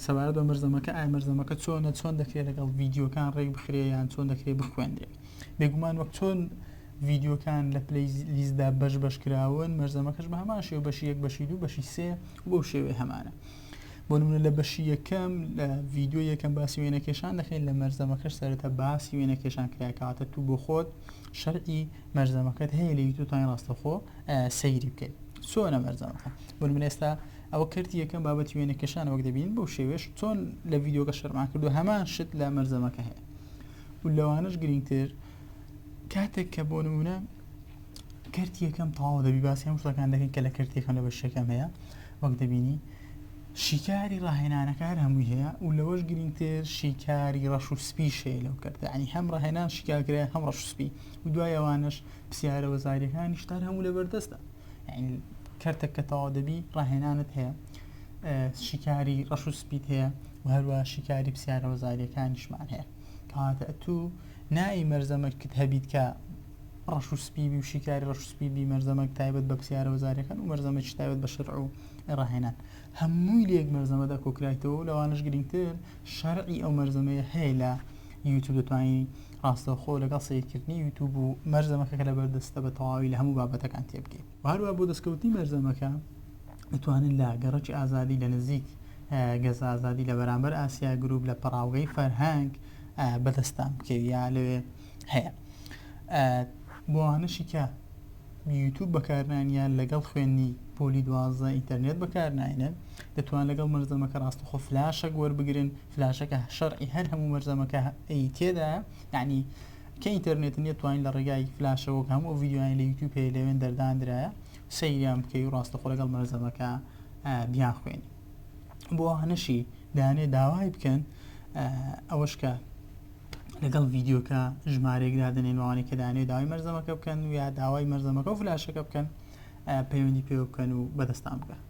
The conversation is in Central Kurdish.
سەبارەت بە مەرزەمەکە ئایا مەرزەمەکە چۆن دەکرێت لەگەڵ ڤیدیۆکان ڕێک بخرێ یان چۆن دەکرێت بخوێندرێت. بێگومان وەک چۆن ڤیدیۆکان لە پلەی لیستدا بەش کراون مەرزەمەکەش بە هەمان شێوە بەشی 1 بەشی 2 بەشی 3 بۆ شێوەیە هەمانە. بۆ نمونە لە بەشی یەکەم لە ڤیدیۆ یەکەم باسی وێنەکێشان دەکەین لە مەرزەمەکەش سەرەتا باسی وێنەکێشان کراکاتە تو بۆ خۆت شەرعی مەرزەمەکەت هەیە لە یوتیوب توانین ڕاستەخۆ سەیری بکەیت چۆنە مەرزەمەکە. بۆ نمونە ئێستا ئەوە کردی یەکەم بابەتی وێنەکێشان وەک دەبین بەو شێوەیەش چۆن لە ڤیدیۆکە شەرمان کردو هەمان شت لە مەرزەمەکە هەیە و لەوانەش گرنگتر کاتێک کە بۆ نمونە کردی یەکەم تەواو دەبی باسی هەموو شتەکان دەکەین کە لە کردی یەکەم لە بەش یەکەم هەیە وەک دەبینی شیکاری ڕاهێنانەکار هەمووی هەیە و لەوەش گرنگتر شیکاری ڕەش و سپیش هەیە لەو کردە ینی هەم ڕاهێنان شیکارکرێ هەم ڕەش و سپی و دوای ئەوانش پرسیارە وەزاریەکانی شتار هەموو لەبەردەستە ینی کردێک کە تەواو دەبی ڕاهێنانت هەیە شیکاری ڕەش و سپیت هەیە و هەروە شیکاری پرسیارە وەزاریەکانیشمان هەیە کەواتە تو نای مەرزەمەکەت هەبیت کە ڕەش و سپیبی و شیکاری ڕەش و سپیبی مەرزەمەک تایبەت بە پرسیارە وەزاریەکان و مەرزەمەکی تایبەت بە شەرع و ڕاهێنان هەمووی لە یەک مەرزەمەدا کۆکرایتەوە لەوانش گرنگتر شەرعی ئەو مەرزەمەیە هەیە لە یوتیوب دەتوانین ڕاستەوخۆ لەگەڵ سەیرکردنی یوتیوب و مەرزەمەکە کە لەبەردەستە بە تەواوی لە هەموو بابەتەکان تێبگەین و هەروە بۆ دەستکەوتنی مەرزەمەکە دەتوانین لە گەڕەکی ئازادی لە نزیک گەز ئازادی لە بەرامبەر ئاسیا گروپ لە پەراوگەی فەرهەنگ بەدەستان بکەوی یا لەوێ هەیە بۆ ئەوانەشی کە یوتیوب بەکارنانیان لەگەڵ خوێندنی پۆلی 12 ئینتەرنێت بەکارناینن دەتوان لەگەڵ مەرزەمەکە ڕاستەخۆ فلاشێک وەربگرن فلاشەکە شەرعی هەر هەموو مەرزەمەکە تێدایە یعنی کە ئینتەرنێت نیە توانین لە ڕێگای فلاشەوە هەموو ئەو ڤیدیۆیان لە یوتیوب هەیە لەوێن دەردانرایە سەیریان بکەی و ڕاستەخۆ لەگەڵ مەرزەمەکە بیان خوێنی. بۆ ئەوانەشی دانێ داوای بکەن ئەوەش کە لەگەڵ ڤیدیۆکە ژمارەیەک دادنێن وانەی کە دانێ داوای مەرزەمەکە بکەن و یا داوای مەرزەمەکە و فلاشەکە بکەن پەیوەندی پێوە بکەن و بەدەستان بکەن.